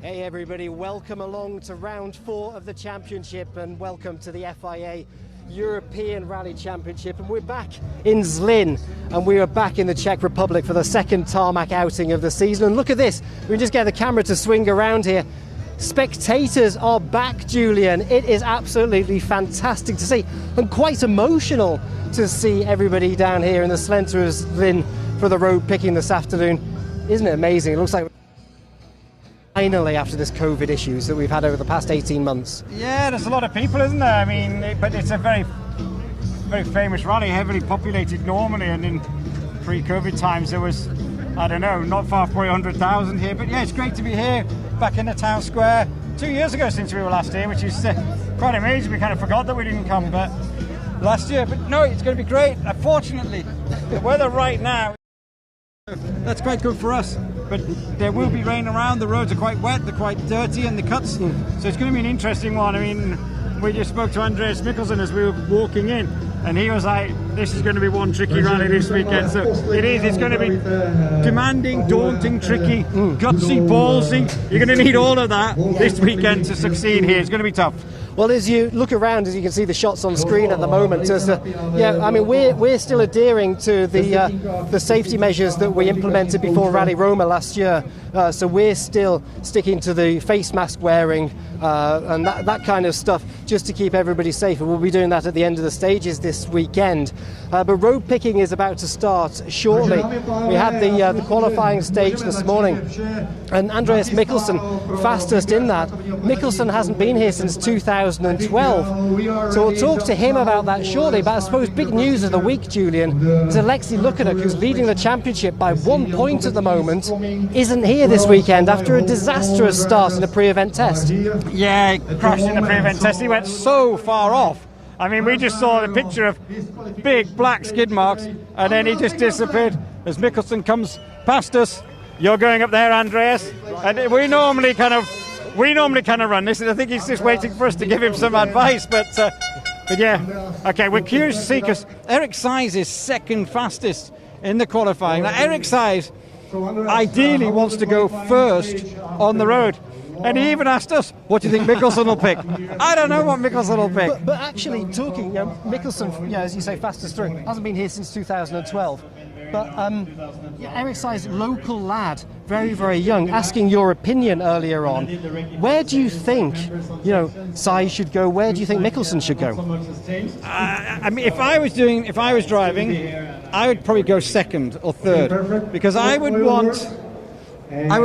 Hey everybody, welcome along to round 4 of the championship and welcome to the FIA European Rally Championship. And we're back in Zlin and we are back in the Czech Republic for the second tarmac outing of the season. And look at this, we can just get the camera to swing around here. Spectators are back, Julian. It is absolutely fantastic to see and quite emotional to see everybody down here in the centre of Zlin for the road picking this afternoon. Isn't it amazing? It looks like finally, after this COVID issues that we've had over the past 18 months. Yeah, there's a lot of people, isn't there? I mean, but it's a very famous rally, heavily populated normally, and in pre-COVID times there was, I don't know, not far from 100,000 here. But yeah, it's great to be here, back in the town square. 2 years ago since we were last here, which is quite amazing. We kind of forgot that we didn't come but last year. But no, it's going to be great. Unfortunately, the weather right now, that's quite good for us. But there will be rain around, the roads are quite wet, they're quite dirty and the cuts, so it's going to be an interesting one. I mean, we just spoke to Andreas Mikkelsen as we were walking in, and he was like, this is going to be one tricky rally this weekend. So it is, it's going to be demanding, daunting, tricky, gutsy, ballsy. You're going to need all of that this weekend to succeed here. It's going to be tough. Well, as you look around, as you can see the shots on screen at the moment, yeah, I mean, we're still adhering to the safety measures that we implemented before Rally Roma last year. So we're still sticking to the face mask wearing and that kind of stuff, just to keep everybody safe. And we'll be doing that at the end of the stages this weekend. But road picking is about to start shortly. We had the qualifying stage this morning, and Andreas Mikkelsen fastest in that. Mikkelsen hasn't been here since 2012, so we'll talk to him about that shortly. But I suppose big news of the week, Julian, is Alexei Lukanuk, who's leading the championship by 1 point at the moment, isn't here this weekend after a disastrous start in a pre-event test. Yeah, he crashed in the pre-event test. He went so far off. I mean, we just saw the picture of big black skid marks, and then he just disappeared as Mikkelsen comes past us. You're going up there, Andreas, and we normally kind of run this. I think he's just waiting for us to give him some advice, but yeah, okay. We're curious to see, because Eric Seis is second fastest in the qualifying. Now, Eric Seis ideally wants to go first on the road. And he even asked us, what do you think Mikkelsen will pick? I don't know what Mikkelsen will pick. But actually, talking, Mikkelsen, as you say, fastest through, hasn't been here since 2012. But Eric Seis, local lad, very, very young, asking your opinion earlier on. Where do you think, Seis should go? Where do you think Mikkelsen should go? I mean, if I was driving, I would probably go second or third, because I would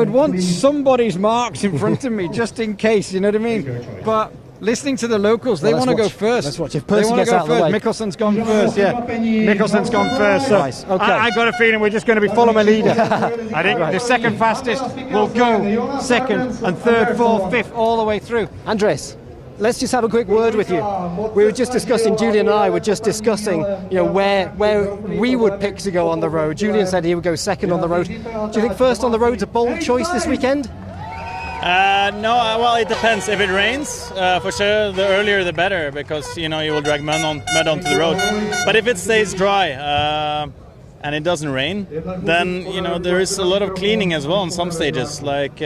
want somebody's marks in front of me, just in case, you know what I mean? But listening to the locals, they want to go first. Let's watch. If Percy gets out of the way. Mikkelsen's gone first, yeah. Mikkelsen's gone first. So nice. Okay. I got a feeling we're just going to be follow my leader. I think the second fastest will go second and third, fourth, fifth, all the way through. Andres, let's just have a quick word with you. We were just discussing, Julian and I were just discussing, where we would pick to go on the road. Julian said he would go second on the road. Do you think first on the road's a bold choice this weekend? No, well, it depends. If it rains, for sure, the earlier the better, because you will drag mud onto the road. But if it stays dry, and it doesn't rain, then there is a lot of cleaning as well on some stages. Like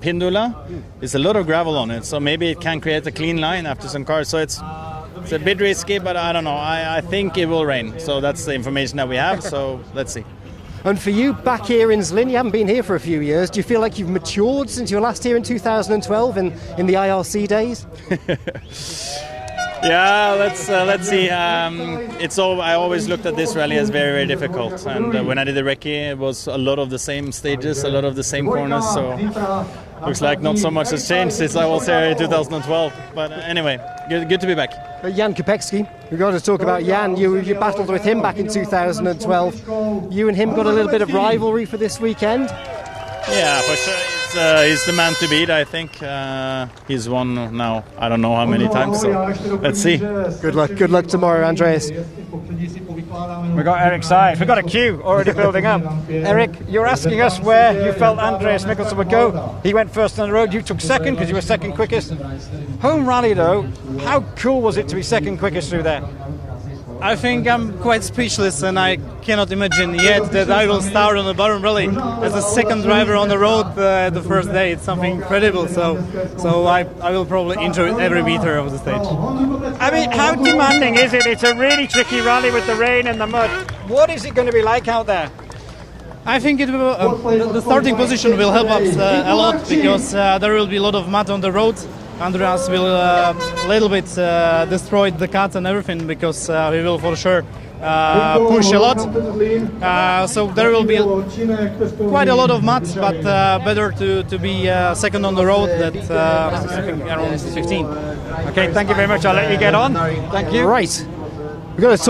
Pindula, there's a lot of gravel on it, so maybe it can create a clean line after some cars. So it's a bit risky, but I don't know. I think it will rain. So that's the information that we have. So let's see. And for you, back here in Zlin, you haven't been here for a few years. Do you feel like you've matured since you were last here in 2012 in the IRC days? Yeah, let's see. I always looked at this rally as very, very difficult. And when I did the recce, it was a lot of the same stages, a lot of the same corners. So looks like not so much has changed since I was here in 2012. But anyway, good to be back. Jan Kopecki, we've got to talk about Jan. You battled with him back in 2012. You and him got a little bit of rivalry for this weekend. Yeah, for sure. He's the man to beat, I think. He's won now, I don't know how many times, so let's see. Good luck tomorrow, Andreas. We got Eric Side. We got a queue already building up. Eric, you're asking us where you felt Andreas Mikkelsen would go. He went first on the road. You took second because you were second quickest. Home rally though, how cool was it to be second quickest through there? I think I'm quite speechless, and I cannot imagine yet that I will start on the BARUM Rally as a second driver on the road the first day. It's something incredible. So I will probably enjoy every meter of the stage. I mean, how demanding is it? It's a really tricky rally with the rain and the mud. What is it going to be like out there? I think it will. The starting position will help us a lot because there will be a lot of mud on the road. Andreas will a little bit destroy the cut and everything because we will for sure push a lot. So there will be quite a lot of mud, but better to be second on the road than around 15. Okay, thank you very much. I'll let you get on. Thank you. Right, we've got to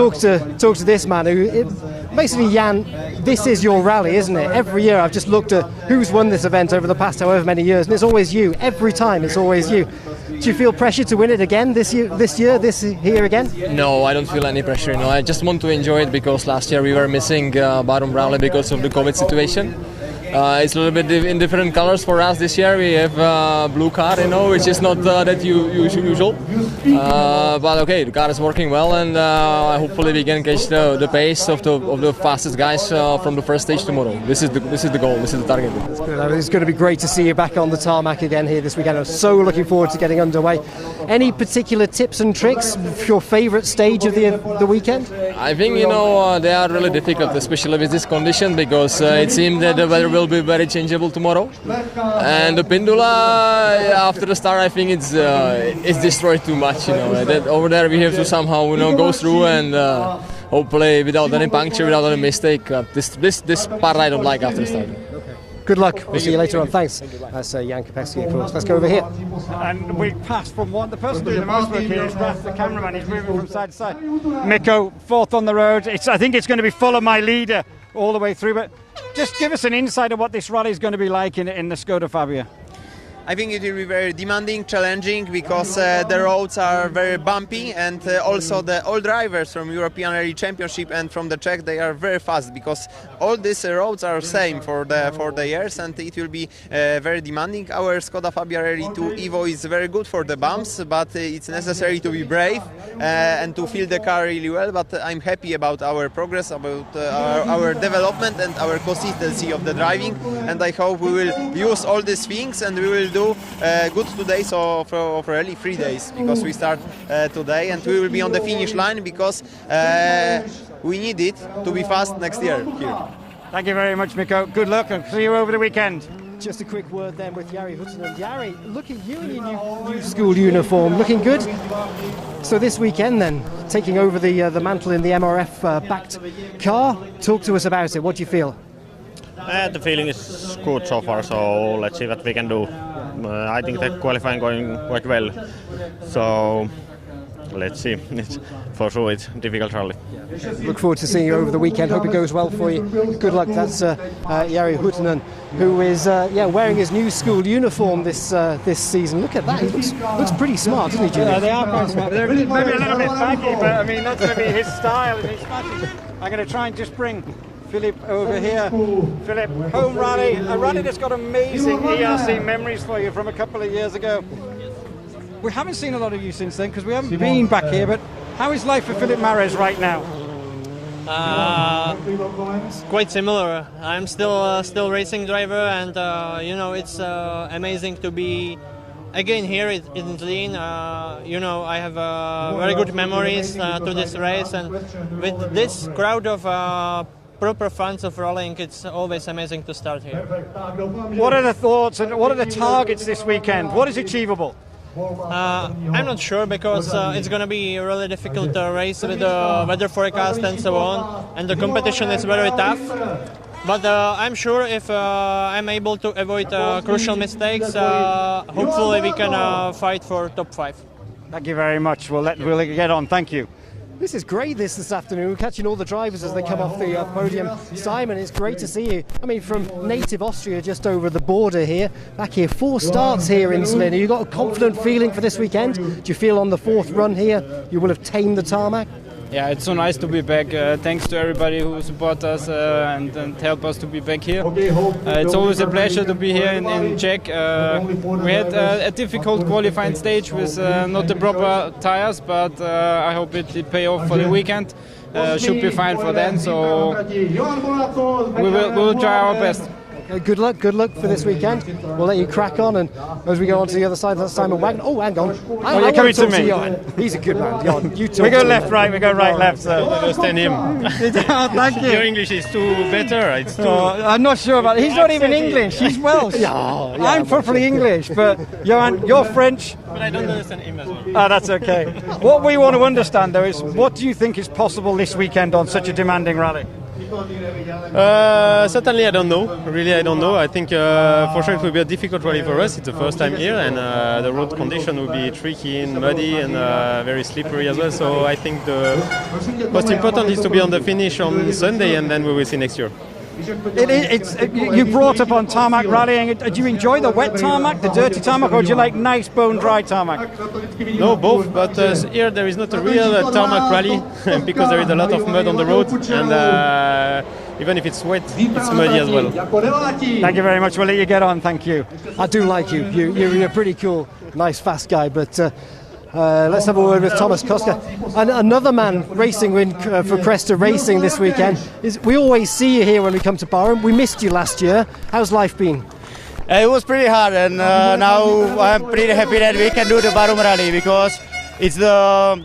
talk to this man who. Basically, Jan, this is your rally, isn't it? Every year I've just looked at who's won this event over the past however many years, and it's always you. Every time it's always you. Do you feel pressure to win it again this year again? No, I don't feel any pressure. I just want to enjoy it because last year we were missing BARUM Rally because of the COVID situation. It's a little bit in different colors for us this year. We have blue car, which is not that usual. But okay, the car is working well, and hopefully we can catch the pace of the fastest guys from the first stage tomorrow. This is the goal. This is the target. That's good. It's going to be great to see you back on the tarmac again here this weekend. I'm so looking forward to getting underway. Any particular tips and tricks for your favourite stage of the weekend? I think they are really difficult, especially with this condition, because it seems that the weather will be very changeable tomorrow, and the Pindula after the start I think it's destroyed too much. That over there we have to somehow go through and hopefully without any puncture, without any mistake. This part I don't like after the start. Good luck. We'll see you later on. Thanks. That's Jan Kopecki, of course. Let's go over here. And we passed from the person doing the most work here is Raf, the cameraman. He's moving from side to side. Mikko, fourth on the road. I think it's going to be full of my leader all the way through. But just give us an insight of what this rally is going to be like in the Skoda Fabia. I think it will be very demanding, challenging, because the roads are very bumpy, and also all drivers from European Rally Championship and from the Czech, they are very fast, because all these roads are same for the years, and it will be very demanding. Our Skoda Fabia Rally 2 Evo is very good for the bumps, but it's necessary to be brave and to feel the car really well. But I'm happy about our progress, about our development and our consistency of the driving, and I hope we will use all these things and we will do good 2 days of rally, 3 days, because we start today and we will be on the finish line, because we need it to be fast next year here. Thank you very much, Mikko. Good luck and see you over the weekend. Just a quick word then with Jari Huttunen. Jari, look at you in your new school uniform, looking good. So this weekend then, taking over the mantle in the MRF backed car. Talk to us about it. What do you feel? The feeling is good so far, so let's see what we can do. I think the qualifying going quite well, so let's see. For sure it's a difficult rally. Look forward to seeing you over the weekend. Hope it goes well for you. Good luck. That's Jari Huttunen, who is wearing his new school uniform this season. Look at that. He looks pretty smart, doesn't he, Junior? Yeah, they are quite smart. They're maybe a little bit baggy, but I mean that's maybe his style and his fashion. I'm going to try and just bring Philip over here. Philip, home rally, a rally that's got amazing ERC memories for you from a couple of years ago. We haven't seen a lot of you since then because we haven't been back here, but how is life for Philip Mares right now? Quite similar. I'm still racing driver, and you know, it's amazing to be again here in Zlin. You know, I have very good memories to this race, and with this crowd of proper fans of rallying, it's always amazing to start here. What are the thoughts and what are the targets this weekend? What is achievable? I'm not sure, because it's going to be a really difficult race with the weather forecast and so on, and the competition is very tough. But I'm sure if I'm able to avoid crucial mistakes, hopefully we can fight for top 5. Thank you very much. We'll get on. Thank you. This is great this afternoon, catching all the drivers as they come off the podium. Simon, it's great to see you. I mean, from native Austria, just over the border here, back here, 4 starts here in Zlin. Have you got a confident feeling for this weekend? Do you feel on the 4th run here you will have tamed the tarmac? Yeah, it's so nice to be back. Thanks to everybody who support us and help us to be back here. It's always a pleasure to be here in Czech. We had a difficult qualifying stage with not the proper tires, but I hope it pay off for the weekend. Should be fine for then, so we will try our best. Good luck for this weekend. We'll let you crack on, and as we go on to the other side, that's Simon Wagner. Oh, hang on. You're coming to me. He's a good man. Johan, you talk. We go left, right. We go right, left. So. Understand him. Thank you. Your English is too better. It's too. I'm not sure about it. He's not even English. He's Welsh. Yeah, I'm properly English, but Johan, you're French. But I don't understand him as well. Oh, that's okay. What we want to understand, though, is what do you think is possible this weekend on such a demanding rally? Certainly, I don't know. Really, I don't know. I think for sure it will be a difficult rally for us. It's the first time here, and the road condition will be tricky and muddy and very slippery as well. So I think the most important is to be on the finish on Sunday, and then we will see next year. You brought up on tarmac rallying. Do you enjoy the wet tarmac, the dirty tarmac, or do you like nice bone dry tarmac? No, both. But here there is not a real tarmac rally because there is a lot of mud on the road, and even if it's wet, it's muddy as well. Thank you very much. We'll let you get on. Thank you. I do like you. You're a pretty cool, nice, fast guy, but. Let's have a word with Thomas Koska. And another man racing for Cresta Racing this weekend. We always see you here when we come to BARUM. We missed you last year. How's life been? It was pretty hard, and now I'm pretty happy that we can do the BARUM rally because it's the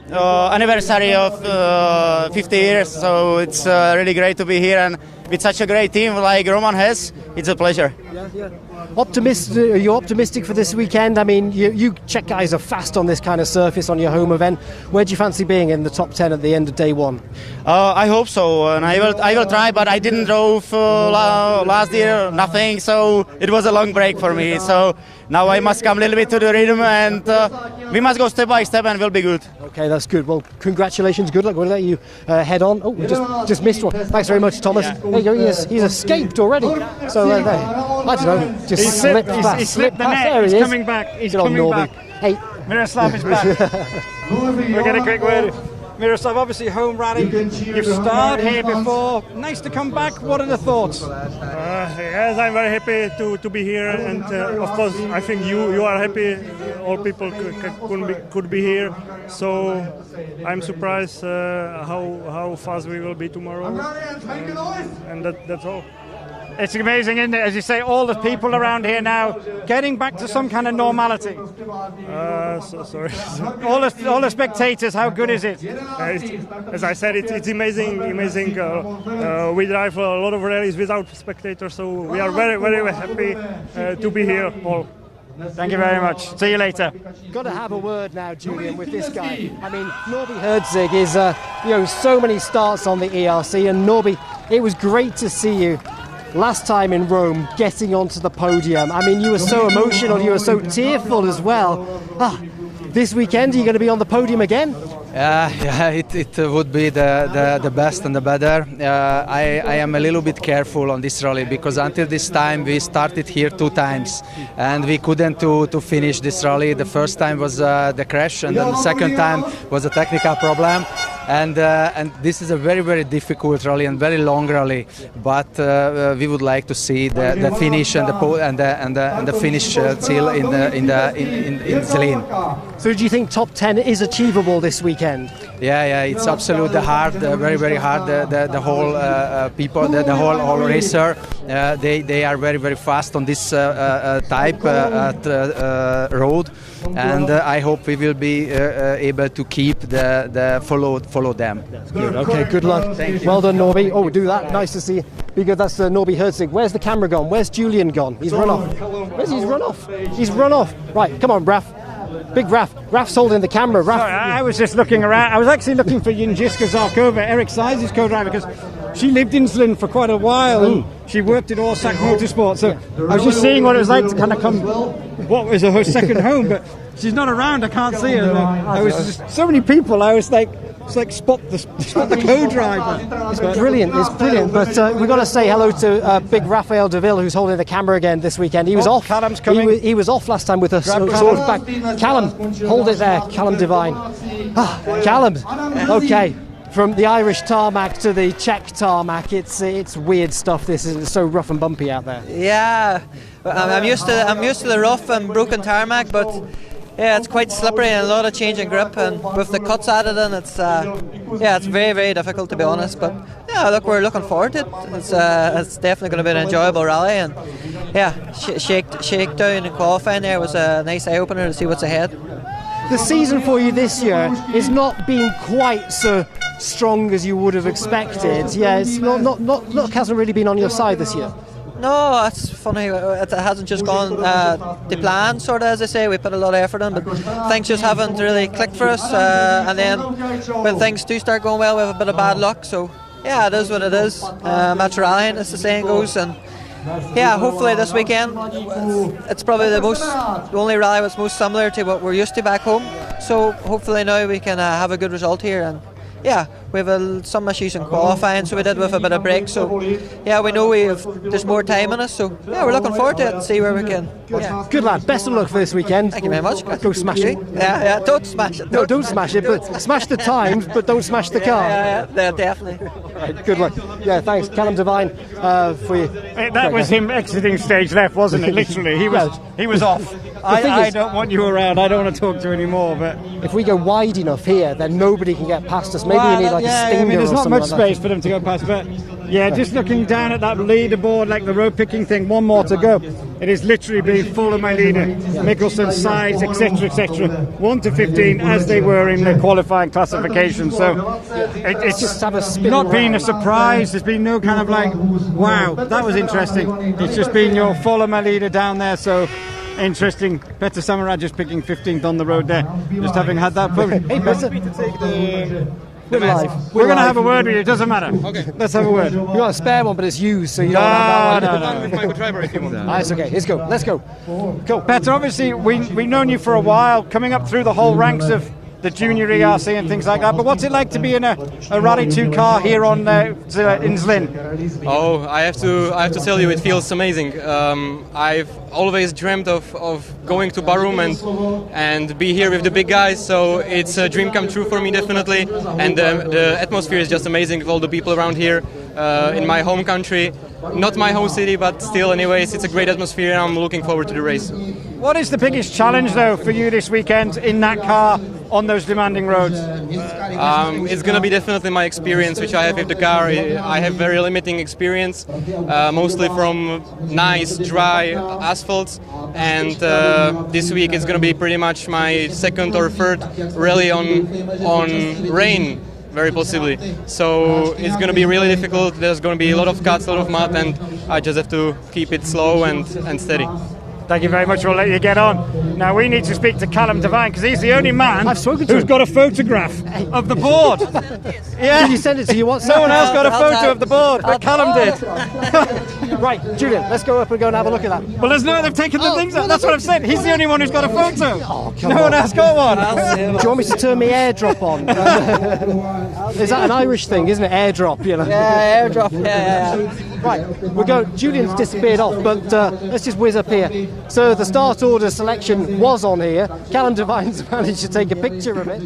anniversary of 50 years, so it's really great to be here, and with such a great team like Roman has, it's a pleasure. Yeah. Are you optimistic for this weekend? I mean, you Czech guys are fast on this kind of surface on your home event. Where do you fancy being in the top 10 at the end of day 1? I hope so, and I will try, but I didn't drove last year, nothing, so it was a long break for me. So now I must come a little bit to the rhythm, and we must go step by step, and we'll be good. Okay, that's good. Well, congratulations, good luck. We'll let you head on. Oh, we just missed one. Thanks very much, Thomas. Yeah. There you go. He's escaped already. So I don't know. Just slipped past. He slipped the net. There He's he is. coming back. He's Good coming old back. Hey, Miroslav is back. We'll get a quick word. Miroslav, obviously home rally. You've starred here before. Nice to come back. What are the thoughts? Yes, I'm very happy to be here, and of course I think you are happy. All people could be here. So I'm surprised how fast we will be tomorrow, and that's all. It's amazing, isn't it? As you say, all the people around here now getting back to some kind of normality. Sorry. all the spectators, how good is it? As I said, it's amazing. We drive a lot of rallies without spectators, so we are very, very happy to be here all. Thank you very much. See you later. Got to have a word now, Julian, with this guy. I mean, Norby Herzig is, so many starts on the ERC, and Norby, it was great to see you last time in Rome getting onto the podium. I mean, you were so emotional, you were so tearful as well. This weekend, are you going to be on the podium again? Yeah, it would be the best and the better. I am a little bit careful on this rally because until this time we started here 2 times and we couldn't to finish this rally. The first time was the crash, and then the second time was a technical problem. and this is a very difficult rally and very long rally. But we would like to see the finish and the finish still in Zlin. So do you think top 10 is achievable this weekend? Yeah, it's absolutely hard, very hard. The whole people, the whole racer, they are very fast on this type road, and I hope we will be able to keep the follow them. That's good. Okay, good luck. Thank you. Well done, Norby. Oh, do that. Nice to see you. Be good. That's Norby Herzig. Where's the camera gone? Where's Julian gone? He's run off. Where's he's run off? He's run off. Right, come on, Raf. Big Raf. Raf's holding the camera. Raf. Sorry, I was just looking around. I was actually looking for Jędrzejka Zarkova, Eric Sizes co-driver, because she lived in Zlin for quite a while and she worked at Orsak Motorsport. So I was just seeing what it was like to kind of come, what was her second home, but she's not around. I can't see her. I was just so many people. I was like, it's like spot the co-driver. It's brilliant. It's brilliant. But we've got to say hello to big Raphael Deville, who's holding the camera again this weekend. He was off. Callum's coming. He was off last time with us. Sort of back. Callum, hold it there. Callum Devine. Callum. Okay. From the Irish tarmac to the Czech tarmac, it's weird stuff. This is so rough and bumpy out there. Yeah, I'm used to the rough and broken tarmac, but yeah, it's quite slippery and a lot of change in grip, and with the cuts added in, it's it's very difficult, to be honest. But yeah, look, we're looking forward to it. It's definitely going to be an enjoyable rally, and yeah, shakedown in qualifying there was a nice eye opener to see what's ahead. The season for you this year is not being quite so strong as you would have expected. Yeah, it's not luck hasn't really been on your side this year. No, it's funny. It hasn't just gone to plan, sort of, as I say. We put a lot of effort in, but things just haven't really clicked for us. And then when things do start going well, we have a bit of bad luck. So yeah, it is what it is. Match rallying, as the saying goes, and yeah, hopefully this weekend it's probably the only rally that's most similar to what we're used to back home. So hopefully now we can have a good result here. And yeah, we have some issues in qualifying, so we did with a bit of break. So yeah, we know there's more time in us. So yeah, we're looking forward to it and see where we can. Yeah. Good lad. Best of luck for this weekend. Thank you very much. Go smash it. Yeah. Don't smash it. No, don't smash it, but smash the times, but don't smash the car. Yeah, definitely. Right, good luck. Yeah, thanks, Callum Devine, for you. That was him exiting stage left, wasn't it? Literally, he was off. I don't want you around. I don't want to talk to you anymore. But if we go wide enough here, then nobody can get past us. Maybe we need like a stinger. There's not much like space for them to go past. But yeah, just looking down at that leaderboard, like the road picking thing, one more to go. It is literally being full of my leader, Mikkelsen, sides, etc. 1 to 15 as they were in the qualifying classification. So it's just not been a surprise. There's been no kind of like, wow, that was interesting. It's just been your follow my leader down there. So interesting. Petter Samurai just picking 15th on the road there, just having had that fun. Hey, Petter. We're live. We're going to have a word with you. It doesn't matter. Okay. Let's have a word. We got a spare one, but it's used, so you don't have that one. No. With my driver if you want. It's okay. Let's go. Cool. Petter, obviously we've known you for a while, coming up through the whole ranks of the junior ERC and things like that. But what's it like to be in a Rally 2 car here on in Zlin? Oh, I have to tell you, it feels amazing. I've always dreamt of going to BARUM and be here with the big guys. So it's a dream come true for me, definitely. And the atmosphere is just amazing with all the people around here in my home country. Not my home city, but still, anyways, it's a great atmosphere, and I'm looking forward to the race. What is the biggest challenge, though, for you this weekend in that car on those demanding roads? It's going to be definitely my experience, which I have with the car. I have very limiting experience, mostly from nice, dry asphalts. And this week it's going to be pretty much my second or third rally on rain. Very possibly. So it's going to be really difficult. There's going to be a lot of cuts, a lot of mud, and I just have to keep it slow and steady. Thank you very much. We'll let you get on. Now we need to speak to Callum Devine, because he's the only man who's got a photograph of the board. Yeah. Did you send it to you? No one else got a photo of the board, but Callum did. Right, Julian, let's go up and go and have a look at that. Well, they've taken the things out. That's what I've said. He's the only one who's got a photo. Oh, no one else got one. Do you want me to turn my airdrop on? Is that an Irish thing, isn't it? Airdrop, you know? Yeah, airdrop. Yeah. Right, we'll go. Julian's disappeared off, but let's just whiz up here. So the start order selection was on here. Callum Devine's managed to take a picture of it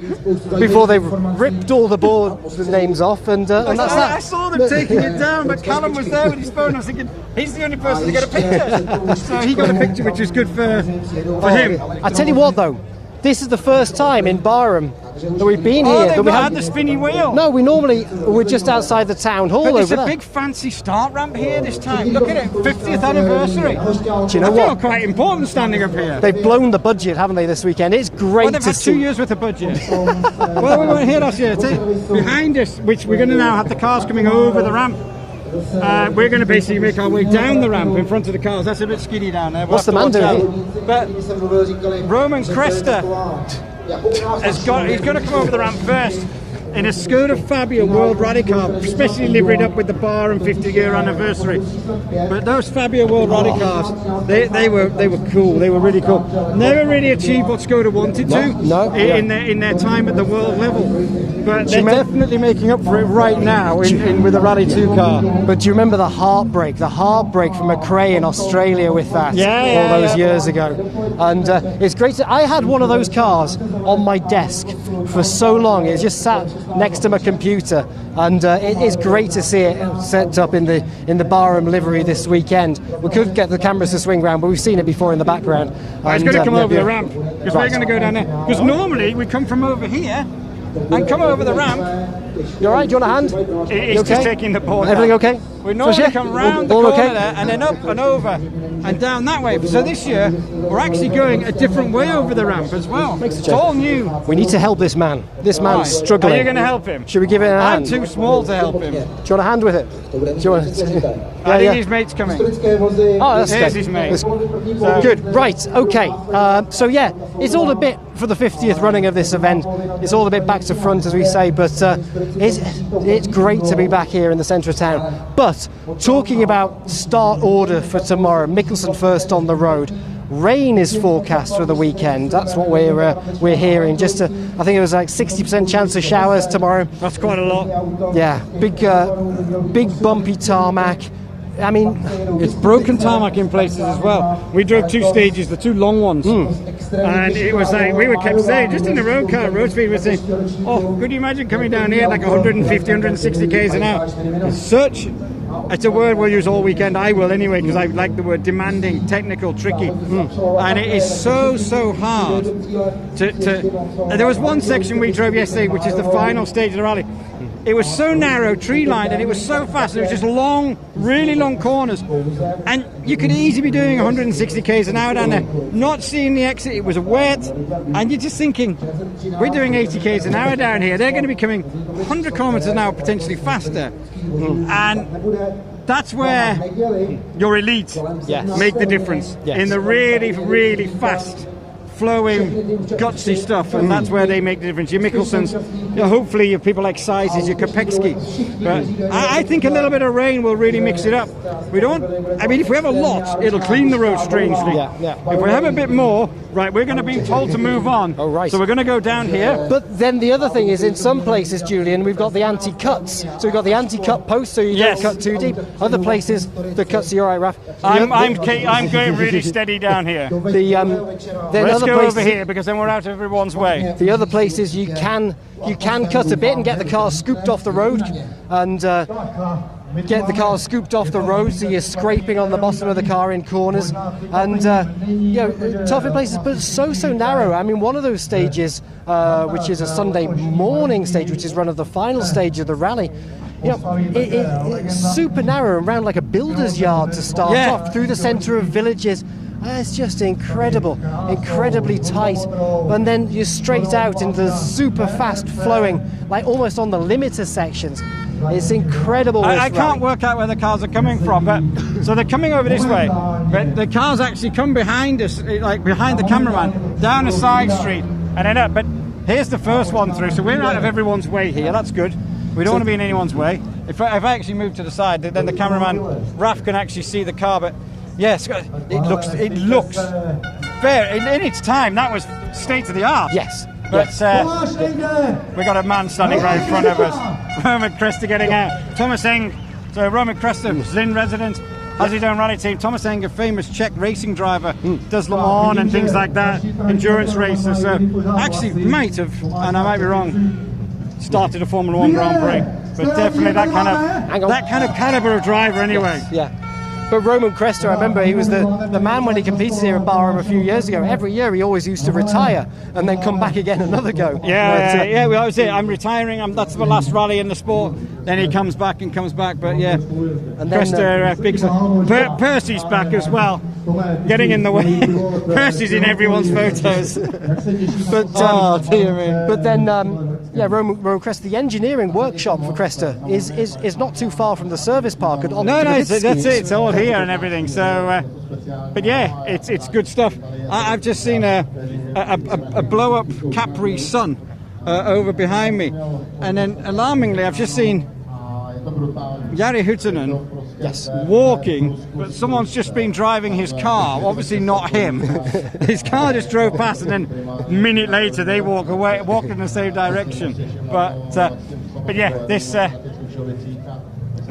before they ripped all the board names off, and that's that. I saw them taking it down, but Callum was there with his phone. I was thinking, he's the only person to get a picture. So he got a picture, which was good for him. I tell you what, though, this is the first time in Barham that we've been here. They've that we had the spinny wheel. No, we're just outside the town hall But over there's there. a big fancy start ramp here this time. Look at it, 50th anniversary. Do you know I feel what? quite important standing up here. They've blown the budget, haven't they, this weekend? It's great Well, they've to had see. 2 years worth of budget. Well, we weren't here last year. Behind us, which we're going to now have the cars coming over the ramp. We're going to basically make our way down the ramp in front of the cars. That's a bit skinny down there. What's the man doing here? But Roman Cresta he's going to come over the ramp first in a Skoda Fabia World Rally car, especially liveried up with the BARUM 50-year anniversary. But those Fabia World Rally cars, they were cool. They were really cool. Never really achieved what Skoda wanted to in their time at the world level. But they're definitely making up for it right now with the Rally 2 car. But do you remember the heartbreak from McRae in Australia with that all those years ago? And it's great. I had one of those cars on my desk for so long. It just sat next to my computer, and it is great to see it set up in the Barham livery this weekend. We could get the cameras to swing round, but we've seen it before in the background. It's going to come over the ramp, because we're going to go down there. Because normally we come from over here and come over the ramp. You all right? Do you want a hand? It's just taking the board. Everything okay? We normally come round the corner there and then up and over and down that way. So this year we're actually going a different way over the ramp as well. It's all new. We need to help this man. This man's struggling. Are you going to help him? Should we give it a hand? I'm too small to help him. Do you want a hand with it? Do you want I think his mate's coming. Oh, that's There's good. his mate. Good. Right. Okay. So yeah, it's all a bit for the 50th running of this event. It's all a bit back to front, as we say, but it's great to be back here in the centre of town. But talking about start order for tomorrow, Mikkelsen first on the road. Rain is forecast for the weekend. That's what we're hearing. I think it was like 60% chance of showers tomorrow. That's quite a lot. Yeah, big bumpy tarmac. I mean, it's broken tarmac in places as well. We drove 2 stages, the 2 long ones, and it was like we were kept saying, just in the road speed, we're saying, oh, could you imagine coming down here like 150, 160 k's an hour? It's a word we'll use all weekend. I will anyway, because I like the word demanding, technical, tricky, and it is so hard to. There was one section we drove yesterday, which is the final stage of the rally. It was so narrow, tree-lined, and it was so fast. It was just long, really long corners, and you could easily be doing 160 k's an hour down there, not seeing the exit. It was wet, and you're just thinking, we're doing 80 k's an hour down here. They're going to be coming 100 kilometers an hour, potentially faster, and that's where your elite make the difference in the really, really fast, flowing, gutsy stuff, and that's where they make the difference. Your Mikkelsens, hopefully your people like Sizes, your Kopecky. But I think a little bit of rain will really mix it up. If we have a lot, it'll clean the road strangely. If we have a bit more, right, we're going to be told to move on. Oh, right. So we're going to go down here. But then the other thing is, in some places, Julian, we've got the anti-cuts. So we've got the anti-cut post, so you don't cut too deep. Other places, the cuts are all right, Raf. I'm going really steady down here. Let's go over here, because then we're out of everyone's way. The other places you can cut a bit and get the car scooped off the road, and get the car scooped off the road, so you're scraping on the bottom of the car in corners, and tough in places, but so narrow. I mean, one of those stages, which is a Sunday morning stage, which is run of the final stage of the rally, it's super narrow, around like a builder's yard to start off, through the centre of villages. It's just incredibly tight, and then you're straight out into the super fast flowing, like almost on the limiter sections. It's incredible. I can't work out where the cars are coming from, but so they're coming over this way, but the cars actually come behind us, like behind the cameraman, down a side street, and then up. But here's the first one through, so we're out of everyone's way here. That's good. We don't want to be in anyone's way. If I actually move to the side, then the cameraman Raf can actually see the car. But yes, it looks fair. In its time, that was state of the art. Yes. But we got a man standing right in front of us. Roman Cresta getting out. Thomas Eng So Roman Cresta, Zlin resident, has his own rally team. Thomas Enger, famous Czech racing driver, does Le Mans and things like that, endurance racer. So actually might have, and I might be wrong, started a Formula 1 Grand Prix, but definitely that kind of caliber of driver anyway. Yeah. But Roman Cresta, I remember he was the man when he competed here in Barham a few years ago. Every year he always used to retire and then come back again another go. Yeah, well, that was it. I'm retiring. That's the last rally in the sport. Then he comes back. But yeah, and then Cresta, Percy's back as well, getting in the way. Percy's in everyone's photos. But dear me. But then, Roman Cresta, the engineering workshop for Cresta is not too far from the service park. No, that's it. It's all here and everything. So, but yeah, it's good stuff. I've just seen a blow up Capri Sun over behind me, and then alarmingly, I've just seen Jari Huttunen walking, but someone's just been driving his car, obviously not him. His car just drove past, and then a minute later they walked in the same direction. But yeah, this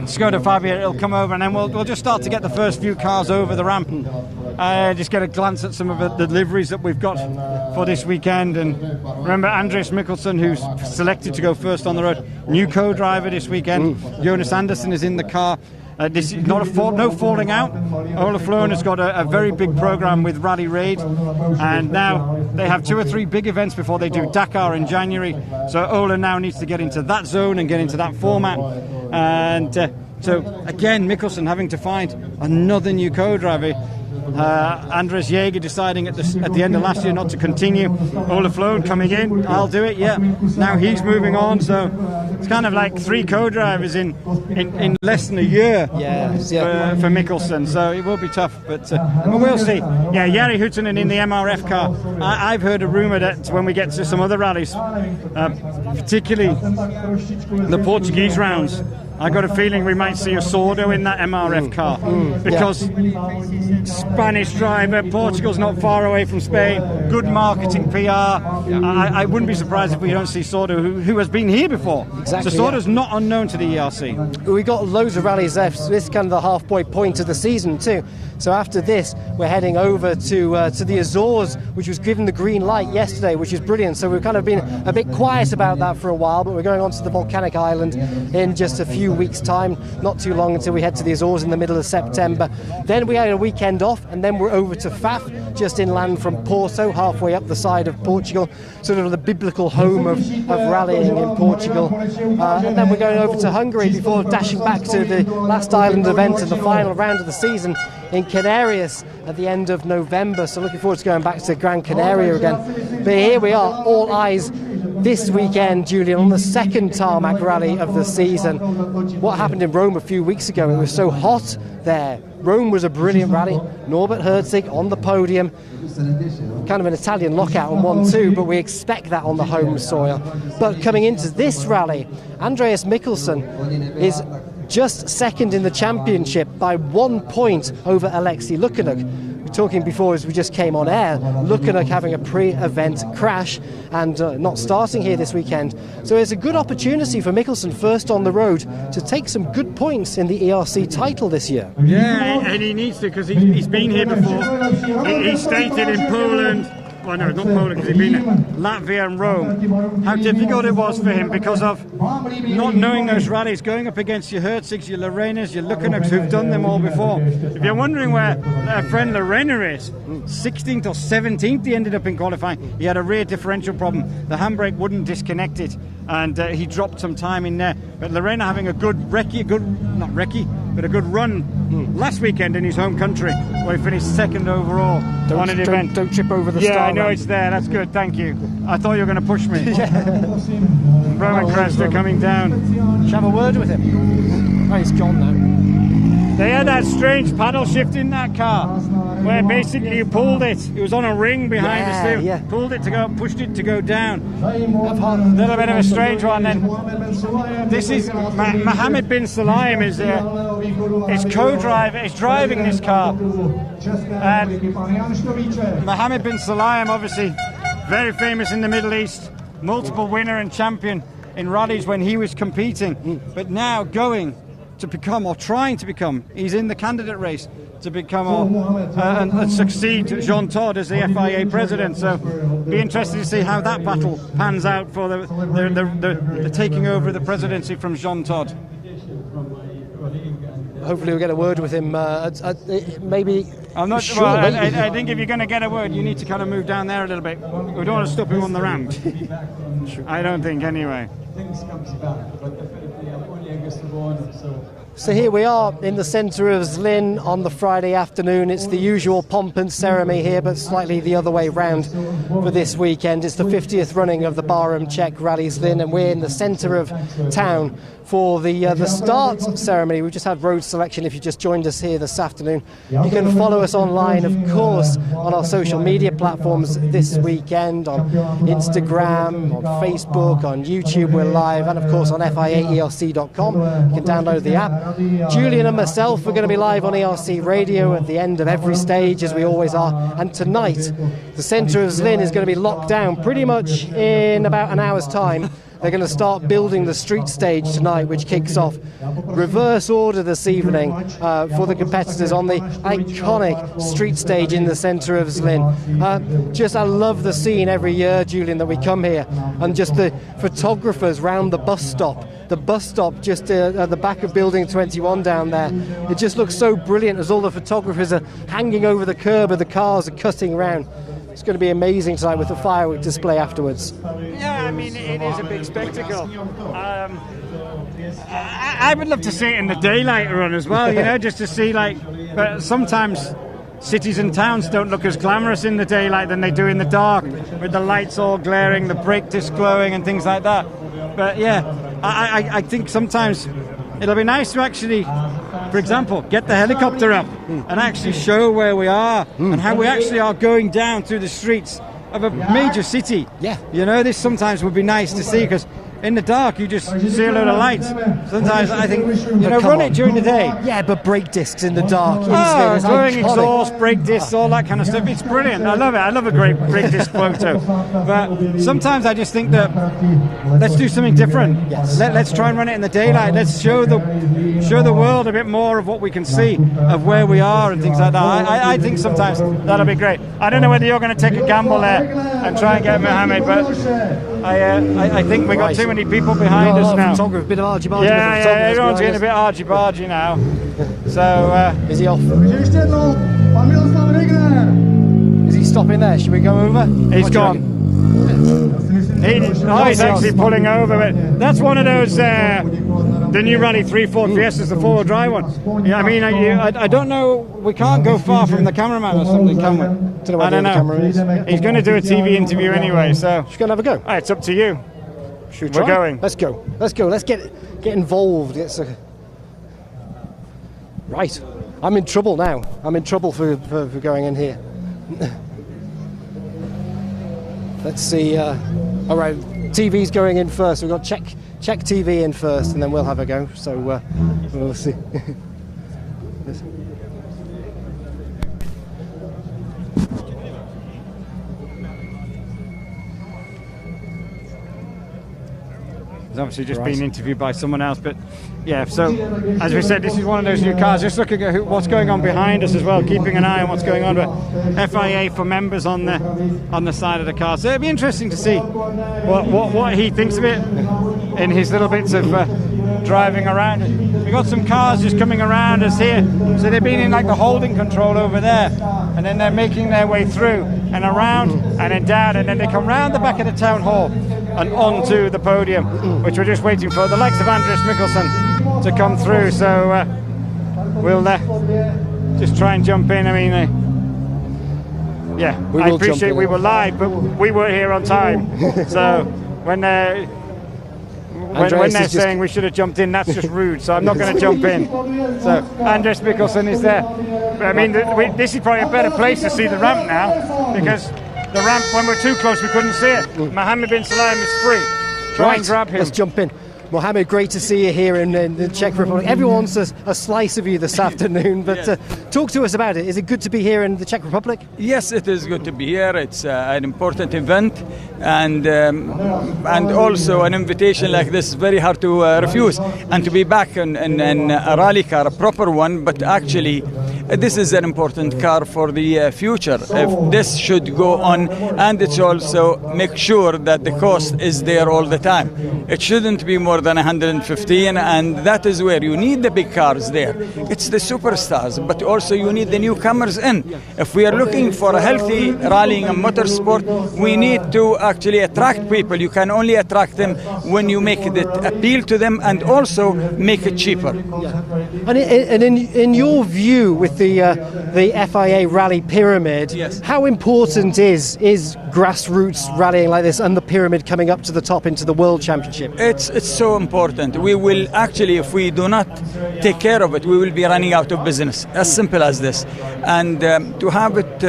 Skoda Fabia, it'll come over, and then we'll just start to get the first few cars over the ramp. Just get a glance at some of the liveries that we've got for this weekend. And remember Andreas Mikkelsen, who's selected to go first on the road, new co-driver this weekend. Jonas Andersen is in the car. This is not no falling out. Ola Floen has got a very big program with Rally Raid, and now they have 2 or 3 big events before they do Dakar in January. So Ola now needs to get into that zone and get into that format. And so again, Mikkelsen having to find another new co-driver. Andres Jäger deciding at the end of last year not to continue. Ola Floen coming in, I'll do it, yeah. Now he's moving on, so it's kind of like 3 co-drivers in less than a year for Mikkelsen, so it will be tough, but we'll see. Yeah, Jari Huttunen in the MRF car. I've heard a rumour that when we get to some other rallies, particularly the Portuguese rounds, I got a feeling we might see a Sordo in that MRF car because Spanish driver, Portugal's not far away from Spain, good marketing PR. I wouldn't be surprised if we don't see Sordo, who has been here before. Exactly. So Sordo's not unknown to the ERC. We got loads of rallies left. So this is kind of the halfway point of the season too. So after this, we're heading over to the Azores, which was given the green light yesterday, which is brilliant. So we've kind of been a bit quiet about that for a while, but we're going on to the volcanic island in just a few weeks' time. Not too long until we head to the Azores in the middle of September. Then we had a weekend off, and then we're over to Faf, just inland from Porto, halfway up the side of Portugal, sort of the biblical home of rallying in Portugal. And then we're going over to Hungary before dashing back to the last island event and the final round of the season in Canarias at the end of November. So looking forward to going back to Gran Canaria again. But here we are, all eyes this weekend, Julian, on the second tarmac rally of the season. What happened in Rome a few weeks ago, it was so hot there. Rome was a brilliant rally. Norbert Herzig on the podium. Kind of an Italian lockout on 1-2, but we expect that on the home soil. But coming into this rally, Andreas Mikkelsen is just second in the championship by 1 point over Alexei Lukyanuk. We were talking before as we just came on air, Lukyanuk having a pre-event crash and not starting here this weekend. So it's a good opportunity for Mikkelsen, first on the road, to take some good points in the ERC title this year. Yeah, and he needs to, because he's been here before. He stated in Poland, well no, not Poland, because he's been in Latvia and Rome, how difficult it was for him because of not knowing those rallies, going up against your Herzigs, your Lorenas, your Lukanuks, who've done them all before. If you're wondering where our friend Lorena is, 16th or 17th he ended up in qualifying. He had a rear differential problem. The handbrake wouldn't disconnect it, and he dropped some time in there. But Lorena having a good a good run last weekend in his home country, where he finished second overall on an event. Don't trip over the star. Yeah, I know line. it's there. That's good. Thank you. I thought you were going to push me. Roman Cresta coming down. Should we have a word with him? Oh, he's gone now. They had that strange paddle shift in that car, where basically you pulled it. It was on a ring behind the steering. Yeah. Pulled it to go, pushed it to go down. A little bit of a strange one. Then this is Mohammed bin Sulayem is co-driver. Is driving this car. And Mohammed bin Sulayem, obviously very famous in the Middle East, multiple winner and champion in rallies when he was competing, but now going to become, or trying to become, he's in the candidate race to become and succeed Jean Todt as the FIA president. So be interested to see how that battle pans out for the taking over of the presidency from Jean Todt. Hopefully we'll get a word with him. Maybe. I'm not sure. Well, I think if you're going to get a word, you need to kind of move down there a little bit. We don't want to stop him on the ramp. I don't think, anyway. So here we are in the centre of Zlin on the Friday afternoon. It's the usual pomp and ceremony here, but slightly the other way round for this weekend. It's the 50th running of the BARUM Czech Rally Zlin, and we're in the centre of town for the start ceremony. We've just had road selection. If you just joined us here this afternoon, you can follow us online, of course, on our social media platforms this weekend, on Instagram, on Facebook, on YouTube. We're live, and of course on FIAERC.com. You can download the app. Julian and myself are going to be live on ERC Radio at the end of every stage, as we always are. And tonight, the centre of Zlin is going to be locked down pretty much in about an hour's time. They're going to start building the street stage tonight, which kicks off reverse order this evening for the competitors on the iconic street stage in the centre of Zlin. I love the scene every year, Julian, that we come here, and just the photographers round the bus stop. The bus stop just at the back of Building 21 down there. It just looks so brilliant as all the photographers are hanging over the curb and the cars are cutting around. It's going to be amazing tonight with the firework display afterwards. Yeah, I mean, it is a big spectacle. I would love to see it in the daylight run as well, you know, just to see, like, but sometimes cities and towns don't look as glamorous in the daylight than they do in the dark, with the lights all glaring, the brake disc glowing and things like that. But yeah, I think sometimes it'll be nice to actually, for example, get the helicopter up and actually show where we are and how we actually are going down through the streets of a major city. Yeah. You know, this sometimes would be nice to see, because in the dark you just see a load of lights. Sometimes I think, you know, run it during the day. Yeah, but brake discs in the dark. Oh, glowing exhaust, brake discs, all that kind of stuff. It's brilliant. I love it. I love a great brake disc photo. But sometimes I just think that let's do something different. Yes. Let's try and run it in the daylight. Let's show the world a bit more of what we can see, of where we are and things like that. I think sometimes that'll be great. I don't know whether you're going to take a gamble there and try and get Mohammed, but I think we got too many people behind us now. A bit of argy-bargy. Yeah, everyone's getting a bit argy-bargy now. So is he off? Is he stopping there? Should we go over? He's gone. He's actually pulling over. But that's one of those, the new Rally 3 Ford Fiestas, the four-wheel drive one. Yeah, I mean, I don't know. We can't go far from the cameraman or something, can we? I don't know. He's going to do a TV interview anyway, so should we go and have a go? It's up to you. We're going. Let's go. Let's get involved. Right. I'm in trouble now. I'm in trouble for going in here. Let's see. All right. TV's going in first. We've got check TV in first, and then we'll have a go. So we'll see. He's obviously just been interviewed by someone else, but yeah, so as we said, this is one of those new cars. Just looking at what's going on behind us as well, keeping an eye on what's going on. But FIA for members on the side of the car, so it'd be interesting to see what he thinks of it in his little bits of driving around. We've got some cars just coming around us here, so they've been in like the holding control over there, and then they're making their way through and around and then down, and then they come round the back of the town hall and onto the podium, which we're just waiting for the likes of Andres Mikkelsen to come through. So we'll just try and jump in. I mean, yeah, I appreciate we were live, but we were here on time. So when they're saying we should have jumped in, that's just rude. So I'm not going to jump in. So Andres Mikkelsen is there. But I mean, this is probably a better place to see the ramp now, because the ramp, when we're too close, we couldn't see it. Mohammed bin Sulayem is free. Try and grab him. Let's jump in. Mohammed, great to see you here in the Czech Republic. Everyone wants a slice of you this afternoon, but talk to us about it. Is it good to be here in the Czech Republic? Yes, it is good to be here. It's an important event, and also an invitation like this is very hard to refuse. And to be back in a rally car, a proper one, but actually this is an important car for the future. If this should go on, and it's also make sure that the cost is there all the time. It shouldn't be more than 115, and that is where you need the big cars there. It's the superstars, but also you need the newcomers in. If we are looking for a healthy rallying and motorsport, we need to actually attract people. You can only attract them when you make it appeal to them and also make it cheaper. And in your view, with the FIA rally pyramid, how important is grassroots rallying like this and the pyramid coming up to the top into the World Championship? It's so important. We will actually, if we do not take care of it, we will be running out of business. As simple as this. And to have it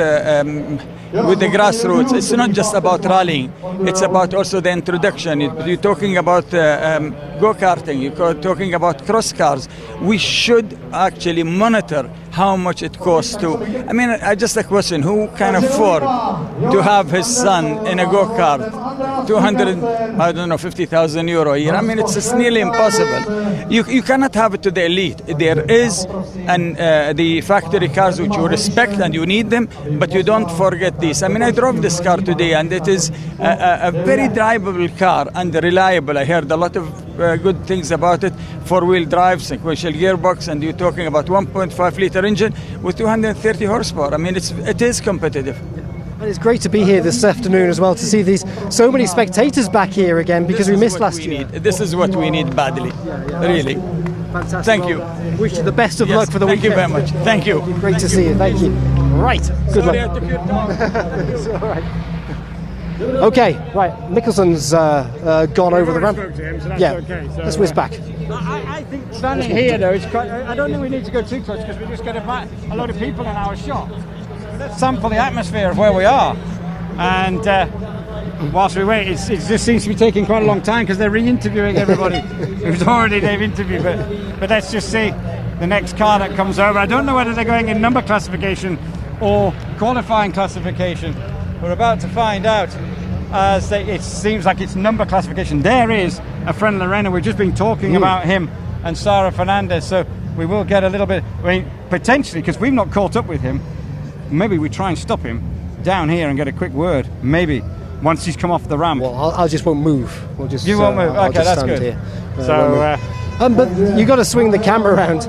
with the grassroots, it's not just about rallying, it's about also the introduction. You're talking about go-karting, you're talking about cross cars. We should actually monitor how much it costs to. I mean, just a question, who can afford to have his son in a go-kart? 250,000 euro a year. I mean, it's nearly impossible. You cannot have it to the elite. There is the factory cars which you respect and you need them, but you don't forget this. I mean, I drove this car today, and it is a very drivable car and reliable. I heard a lot of good things about it. Four-wheel drive, sequential gearbox, and you're talking about 1.5-liter engine with 230 horsepower. I mean, it is competitive. And it's great to be here this afternoon as well, to see so many spectators back here again, because we missed last year. This is what we need badly, really. Fantastic. Thank you. Wish you the best of luck for the weekend. Thank you very much. Thank you. Great to see you. Thank you. Right. Good luck. I took your time. It's all right. Okay, right. Mikkelsen's gone over the ramp. Let's whiz back. I think standing here, though, I don't think we need to go too close, because we just get a load of people in our shot. Let's sample the atmosphere of where we are. And whilst we wait, it just seems to be taking quite a long time, because they're re-interviewing everybody who's already they've interviewed. But let's just see the next car that comes over. I don't know whether they're going in number classification or qualifying classification. We're about to find out. It seems like it's number classification. There is a friend Lorena. We've just been talking about him and Sarah Fernandez, so we will get a little bit. I mean, potentially, because we've not caught up with him. Maybe we try and stop him down here and get a quick word. Maybe once he's come off the ramp. Well, I just won't move. We'll just. You won't move. Okay, that's good. Here. So. But you got to swing the camera around.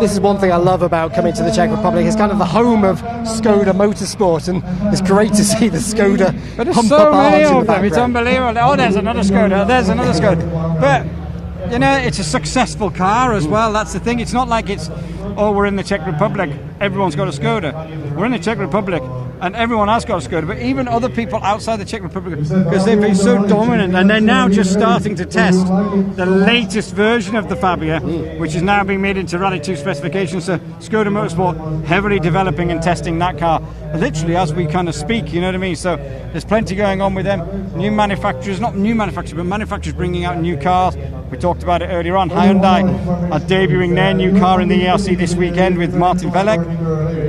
This is one thing I love about coming to the Czech Republic. It's kind of the home of Skoda Motorsport, and it's great to see the Skoda. But there's so many of them. It's unbelievable. Oh, there's another Skoda. There's another Skoda. But you know, it's a successful car as well. That's the thing. It's not like it's, oh, we're in the Czech Republic, everyone's got a Skoda. We're in the Czech Republic, and everyone has got a Skoda, but even other people outside the Czech Republic, because they've been so dominant, and they're now just starting to test the latest version of the Fabia, which is now being made into Rally 2 specifications. So Skoda Motorsport heavily developing and testing that car, literally as we kind of speak, you know what I mean? So there's plenty going on with them. New manufacturers, not new manufacturers, but manufacturers bringing out new cars. We talked about it earlier on. Hyundai are debuting their new car in the ERC this weekend with Martin Velek.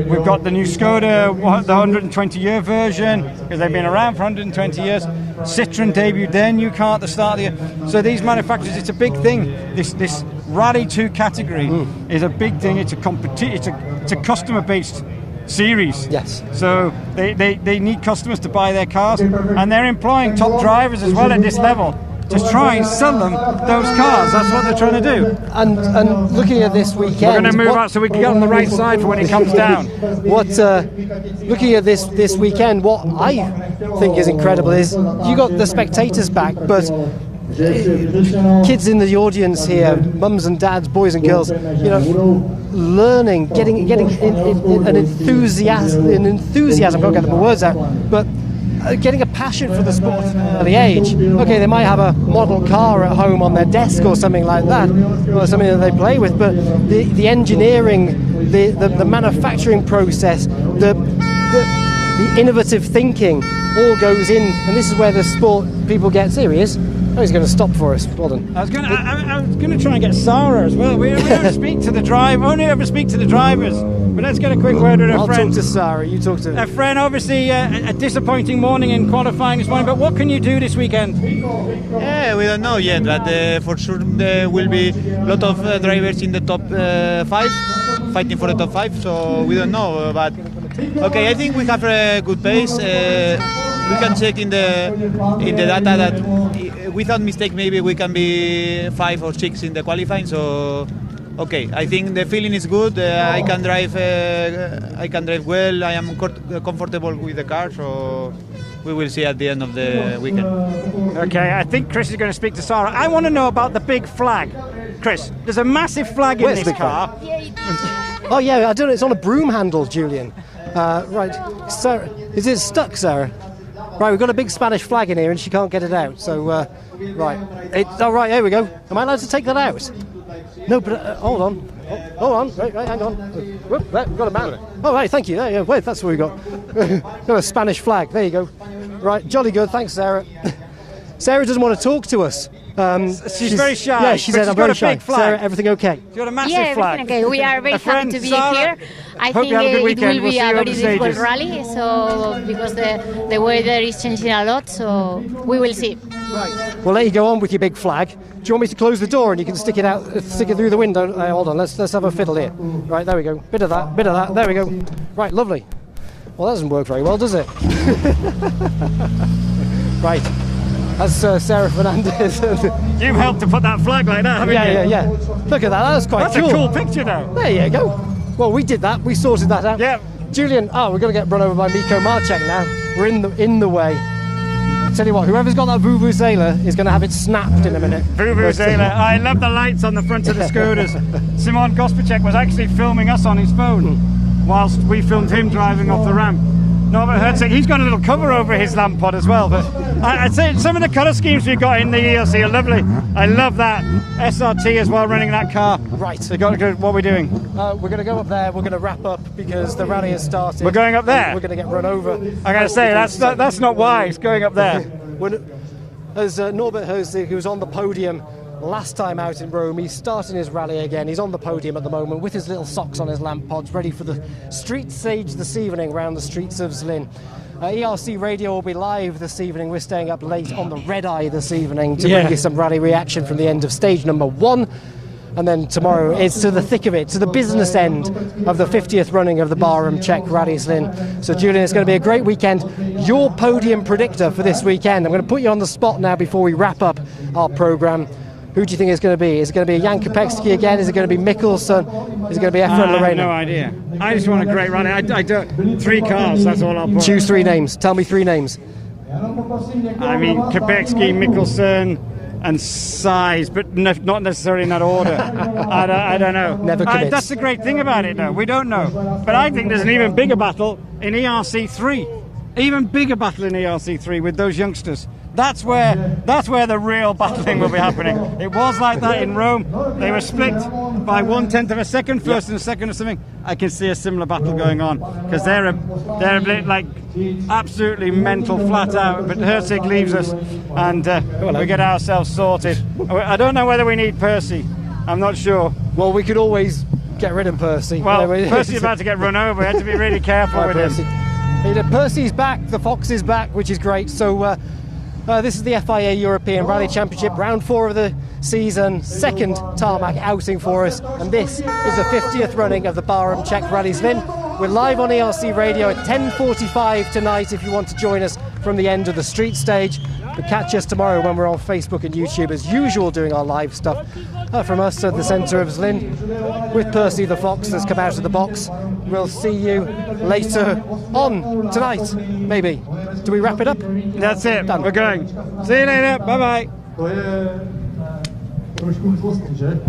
We've got the new Skoda, the 120-year version, because they've been around for 120 years. Citroën debuted their new car at the start of the year. So these manufacturers, it's a big thing. This Rally 2 category is a big thing. It's a customer-based series. Yes. So they need customers to buy their cars, and they're employing top drivers as well at this level to try and sell them those cars. That's what they're trying to do. And looking at this weekend, we're going to move out so we can get on the right side for when it comes down. Looking at this weekend, what I think is incredible is you got the spectators back, but kids in the audience here, mums and dads, boys and girls, you know, learning, getting an enthusiasm. I can't get the words out, but getting a passion for the sport at the age. Okay, they might have a model car at home on their desk or something like that, or something that they play with, but the engineering, the manufacturing process, the innovative thinking all goes in, and this is where the sport people get serious, Oh, he's going to stop for us. Well done. I was going to try and get Sarah as well. We don't speak to the driver. Only ever speak to the drivers. But let's get a quick word with her friend. I'll talk to Sarah. You talk to her friend. Obviously, a disappointing morning in qualifying this morning. But what can you do this weekend? Yeah, we don't know yet. But for sure there will be a lot of drivers in the top 5, fighting for the top 5. So we don't know. But okay, I think we have a good pace. We can check in the data that without mistake maybe we can be 5 or 6 in the qualifying. So okay, I think the feeling is good. I can drive well. I am comfortable with the car. So we will see at the end of the weekend. Okay, I think Chris is going to speak to Sarah. I want to know about the big flag. Chris, there's a massive flag in this car. Oh yeah, I don't know. It's on a broom handle, Julian. Right, Sarah, is it stuck, Sarah? Right, we've got a big Spanish flag in here and she can't get it out. So, right. Right, here we go. Am I allowed to take that out? No, but hold on. Hold on. Right, hang on. Whoop, there, we've got a man. Oh, right, thank you. Yeah, wait, that's what we got. Got a Spanish flag. There you go. Right, jolly good. Thanks, Sarah. Sarah doesn't want to talk to us. She's very shy. Yeah, she said I'm very shy. Big flag. Sarah, everything okay? She's got a massive flag. Okay. We are very happy to be here. I think it will be a very difficult rally, so because the weather is changing a lot, so we will see. Right. We'll let you go on with your big flag. Do you want me to close the door and you can stick it out, stick it through the window? Hold on, let's have a fiddle here. Right, there we go. Bit of that, bit of that. There we go. Right, lovely. Well, that doesn't work very well, does it? Right. That's Sarah Fernandez. You've helped to put that flag like that, haven't you? Yeah. Look at that. That's quite cool. That's a cool picture, though. There you go. Well, we did that. We sorted that out. Yeah. Julian, we're going to get run over by Miko Marchek now. We're in the way. Tell you what, whoever's got that Vuvuzela is going to have it snapped in a minute. Vuvuzela. I love the lights on the front of the scooters. Simon Gospacek was actually filming us on his phone whilst we filmed him driving off the ramp. Norbert Herzig, he's got a little cover over his lamp pod as well, but I'd say some of the colour schemes we've got in the ELC are lovely. I love that. SRT as well, running that car. Right. So what are we doing? We're going to go up there, we're going to wrap up because the rally has started. We're going up there? We're going to get run over. I got to say, that's not wise, going up there. As Norbert Herzig, who was on the podium last time out in Rome, he's starting his rally again. He's on the podium at the moment with his little socks on his lamp pods, ready for the street stage this evening around the streets of Zlin. ERC Radio will be live this evening. We're staying up late on the Red Eye this evening to bring you some rally reaction from the end of stage number 1. And then tomorrow it's to the thick of it, to the business end of the 50th running of the BARUM Czech Rally Zlin. So Julian, it's going to be a great weekend. Your podium predictor for this weekend. I'm going to put you on the spot now before we wrap up our programme. Who do you think it's going to be? Is it going to be Jan Kopecky again? Is it going to be Mikkelsen? Is it going to be Efren Lorena? I have no idea. I just want a great rally. I don't. 3 cars, that's all I'll put. Choose 3 names. Tell me 3 names. I mean, Kopecky, Mikkelsen, and Size, but not necessarily in that order. I don't know. Never commits. That's the great thing about it, though. We don't know. But I think there's an even bigger battle in ERC3. Even bigger battle in ERC3 with those youngsters. That's where the real battling will be happening. It was like that in Rome. They were split by 1/10 of a second, first and second or something. I can see a similar battle going on because they're a bit like absolutely mental, flat out. But Herzig leaves us, and we get ourselves sorted. I don't know whether we need Percy. I'm not sure. Well, we could always get rid of Percy. Well, Percy's about to get run over. We have to be really careful with Percy. him. Percy's back. The Fox is back, which is great. So. This is the FIA European Rally Championship, round 4 of the season, 2nd tarmac outing for us, and this is the 50th running of the BARUM Czech Rally Zlin. We're live on ERC Radio at 10:45 tonight if you want to join us from the end of the street stage. But catch us tomorrow when we're on Facebook and YouTube as usual doing our live stuff from us at the centre of Zlin with Percy the Fox that's come out of the box. We'll see you later on tonight, maybe. Do we wrap it up? That's it. Done. We're going. See you later. Bye-bye. To je trošku úzkostný, že?